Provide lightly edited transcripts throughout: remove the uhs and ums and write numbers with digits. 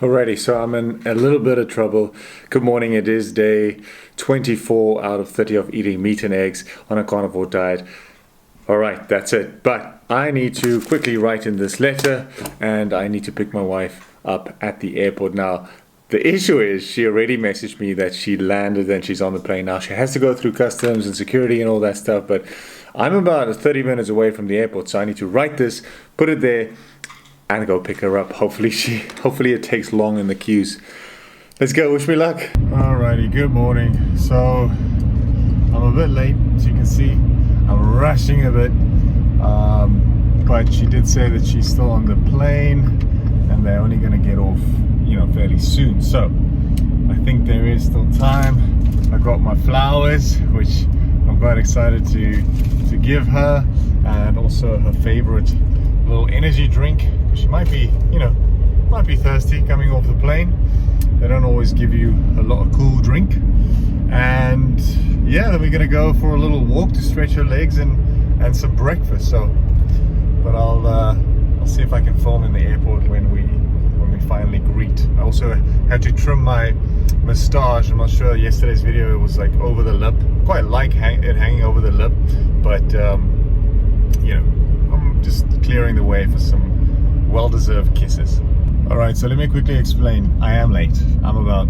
Alrighty, so I'm in a little bit of trouble. Good morning, it is day 24 out of 30 of eating meat and eggs on a carnivore diet. Alright, that's it. But I need to quickly write in this letter and I need to pick my wife up at the airport. Now, the issue is she already messaged me that she landed and she's on the plane. Now, she has to go through customs and security and all that stuff, but I'm about 30 minutes away from the airport, so I need to write this, put it there, and go pick her up. Hopefully it takes long in the queues. Let's go, wish me luck. Alrighty, good morning. So I'm a bit late, as you can see. I'm rushing a bit, but she did say that she's still on the plane and they're only gonna get off, fairly soon. So I think there is still time. I got my flowers, which I'm quite excited to give her, and also her favorite little energy drink. She might be thirsty coming off the plane. They don't always give you a lot of cool drink. And yeah, then we're gonna go for a little walk to stretch her legs and some breakfast. So, but I'll see if I can film in the airport when we finally greet. I also had to trim my mustache. I'm not sure, yesterday's video it was like over the lip. Quite like it hanging over the lip, but I'm just clearing the way for some well-deserved kisses. Alright, so let me quickly explain. I am late. I'm about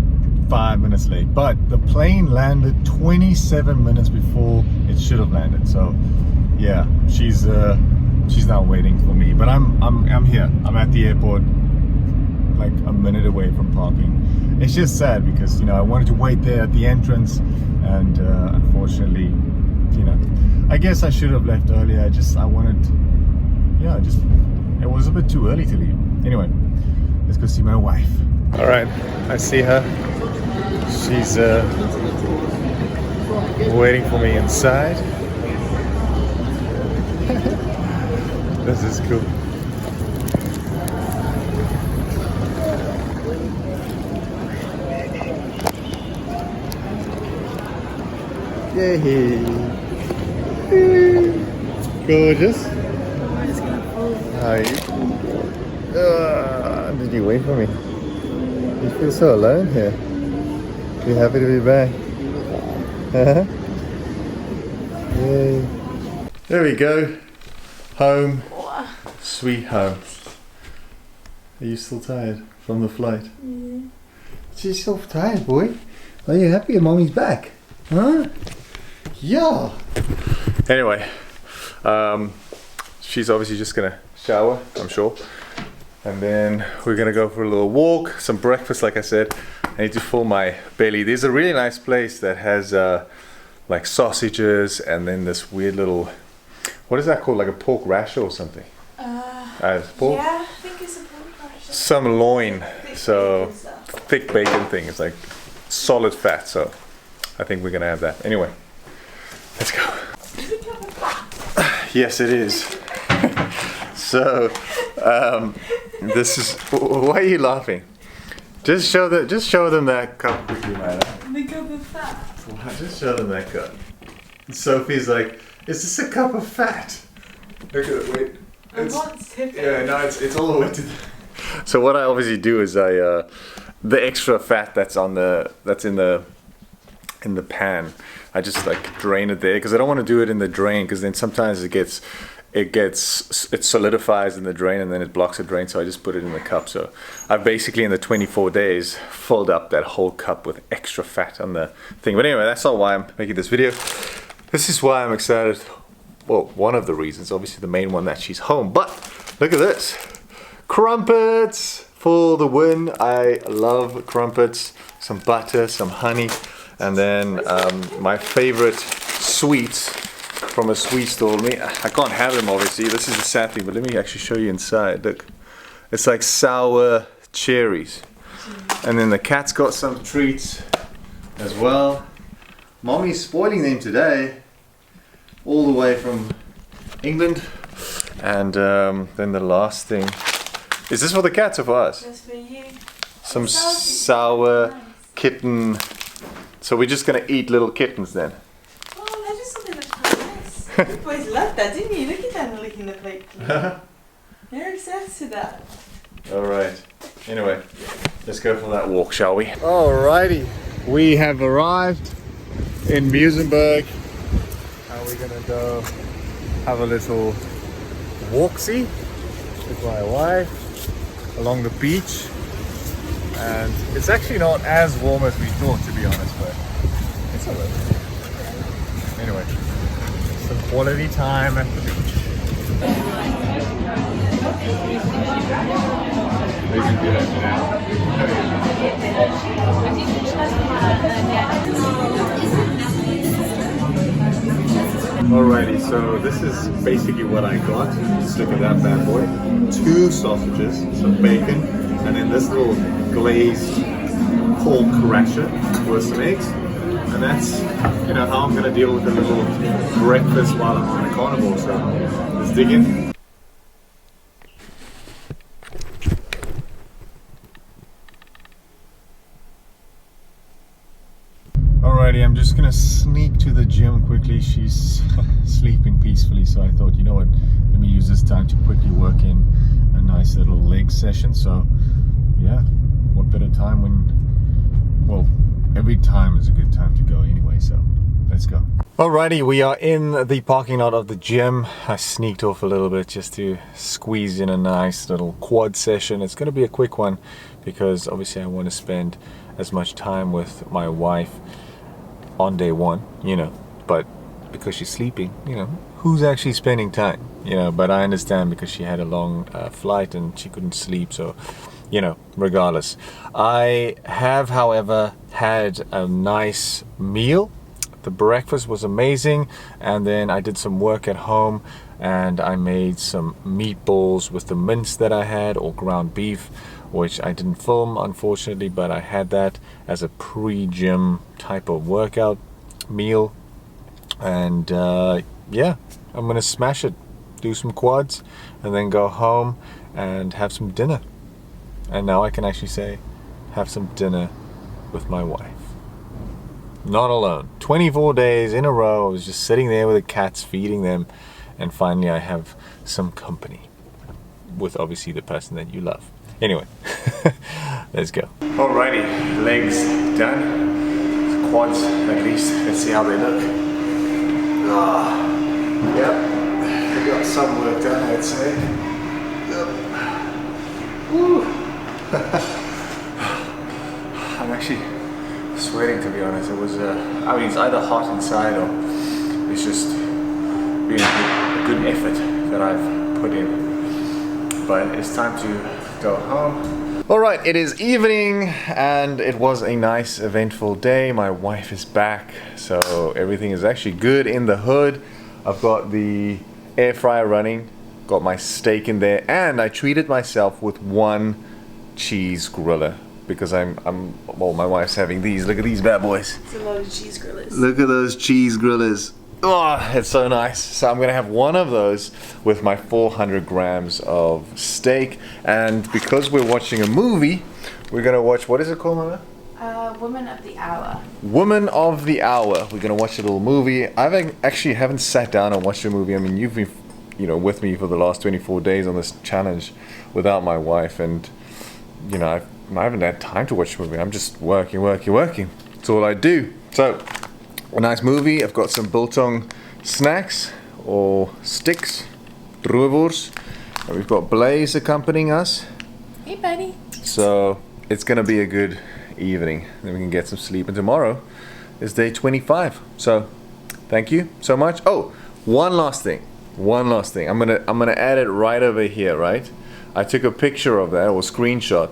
5 minutes late, but the plane landed 27 minutes before it should have landed. So yeah, she's now waiting for me, but I'm here. I'm at the airport, like a minute away from parking. It's just sad because I wanted to wait there at the entrance, and unfortunately, I guess I should have left earlier. It was a bit too early to leave. Anyway, let's go see my wife. All right, I see her. She's waiting for me inside. This is cool. Yay! Gorgeous. Hi. Did you wait for me? You feel so alone here. You happy to be back? Yay. There we go. Home. Sweet home. Are you still tired from the flight? Yeah. She's so tired, boy. Are you happy mommy's back? Huh? Yeah. Anyway, she's obviously just gonna shower, I'm sure, and then we're gonna go for a little walk, some breakfast. Like I said, I need to fill my belly. There's a really nice place that has like sausages and then this weird little, what is that called, like a pork rasher or something? Pork? Yeah, I think it's a pork rasher. Some loin, so thick bacon thing. It's like solid fat, so I think we're gonna have that. Anyway, let's go. Yes, it is. So, this is. Why are you laughing? Just show them that cup quickly, man. The cup of fat. Just show them that cup. And Sophie's like, "Is this a cup of fat?" Look at it. Wait. What's tipping? Yeah, no, it's all the way to. So what I obviously do is the extra fat that's in the pan, I just like drain it there because I don't want to do it in the drain, because then sometimes it solidifies in the drain and then it blocks the drain. So I just put it in the cup. So I've basically in the 24 days filled up that whole cup with extra fat on the thing. But anyway, that's not why I'm making this video. This is why I'm excited. Well, one of the reasons, obviously the main one, that she's home. But look at this, crumpets for the win. I love crumpets. Some butter, some honey. And then my favorite sweets from a sweet store. I can't have them obviously. This is the sad thing, but let me actually show you inside. Look, it's like sour cherries. And then the cat's got some treats as well. Mommy's spoiling them today, all the way from England. And then the last thing, is this for the cats or for us? That's for you. Some sour kitten. So we're just gonna eat little kittens then. Oh, that is something that's quite nice. You boys love that, didn't you? Look at them licking the plate. You're obsessed with that. Alright. Anyway, let's go for that walk, shall we? Alrighty, we have arrived in Musenberg and we're gonna go have a little walksy with my wife along the beach. And it's actually not as warm as we thought, to be honest, but it's alright. Anyway, some quality time at the beach. Alrighty, so this is basically what I got. Just look at that bad boy. 2 sausages, some bacon, and then this little glazed pork rasher with some eggs. And that's, you know, how I'm gonna deal with a little breakfast while I'm on a carnivore. So let's dig in. Alrighty, I'm just gonna sneak to the gym quickly. She's sleeping peacefully, so I thought, you know what, let me use this time to quickly work in a nice little leg session. So yeah, what better time when, well, every time is a good time to go anyway, so let's go. Alrighty, we are in the parking lot of the gym. I sneaked off a little bit just to squeeze in a nice little quad session. It's going to be a quick one because obviously I want to spend as much time with my wife on day one, you know, but because she's sleeping, you know, who's actually spending time, you know, but I understand because she had a long flight and she couldn't sleep, so you know, regardless. I have, however, had a nice meal. The breakfast was amazing, and then I did some work at home and I made some meatballs with the mince that I had, or ground beef, which I didn't film unfortunately, but I had that as a pre-gym type of workout meal. And yeah, I'm gonna smash it, do some quads, and then go home and have some dinner. And now I can actually say, have some dinner with my wife. Not alone. 24 days in a row, I was just sitting there with the cats, feeding them, and finally I have some company. With obviously the person that you love. Anyway, let's go. Alrighty, legs done. Quads at least, let's see how they look. Yep, we got some work done, I'd say. Yep. Woo. I'm actually sweating, to be honest. It was, I mean, it's either hot inside or it's just been a good effort that I've put in. But it's time to go home. Alright, it is evening and it was a nice eventful day. My wife is back, so everything is actually good in the hood. I've got the air fryer running, got my steak in there, and I treated myself with 1 cheese griller because well, my wife's having these. Look at these bad boys. It's a lot of cheese grillers. Look at those cheese grillers. Oh, it's so nice. So I'm gonna have 1 of those with my 400 grams of steak, and because we're watching a movie, we're gonna watch, what is it called, Mama? Woman of the Hour. Woman of the Hour. We're gonna watch a little movie. Actually haven't sat down and watched a movie. I mean, you've been, you know, with me for the last 24 days on this challenge without my wife, and you know, I haven't had time to watch a movie. I'm just working. That's all I do. So, a nice movie. I've got some biltong snacks or sticks, druivors. And we've got Blaze accompanying us. Hey, buddy. So it's gonna be a good evening. Then we can get some sleep. And tomorrow is day 25. So thank you so much. Oh, one last thing. I'm gonna add it right over here, right? I took a picture of that, or screenshot.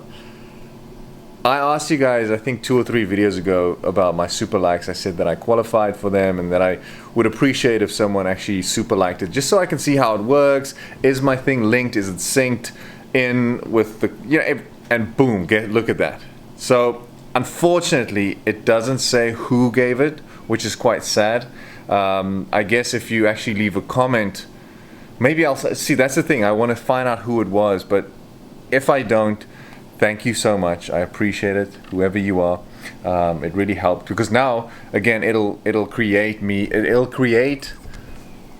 I asked you guys, I think 2 or 3 videos ago, about my super likes. I said that I qualified for them and that I would appreciate if someone actually super liked it, just so I can see how it works. Is my thing linked? Is it synced in with the, you know, and boom, look at that. So unfortunately, it doesn't say who gave it, which is quite sad. I guess if you actually leave a comment, maybe I'll see. That's the thing. I want to find out who it was, but if I don't, thank you so much. I appreciate it, whoever you are. It really helped, because now again it'll create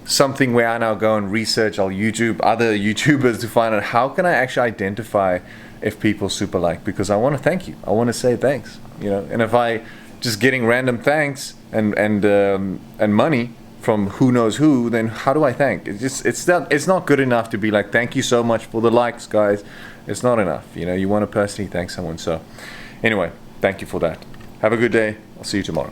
something where I now go and research. I'll YouTube other YouTubers to find out how can I actually identify if people super like, because I want to thank you. I want to say thanks, you know. And if I just getting random thanks and money from who knows who, then how do I thank? It's not good enough to be like, thank you so much for the likes, guys. It's not enough, you know. You want to personally thank someone. So anyway, thank you for that. Have a good day. I'll see you tomorrow.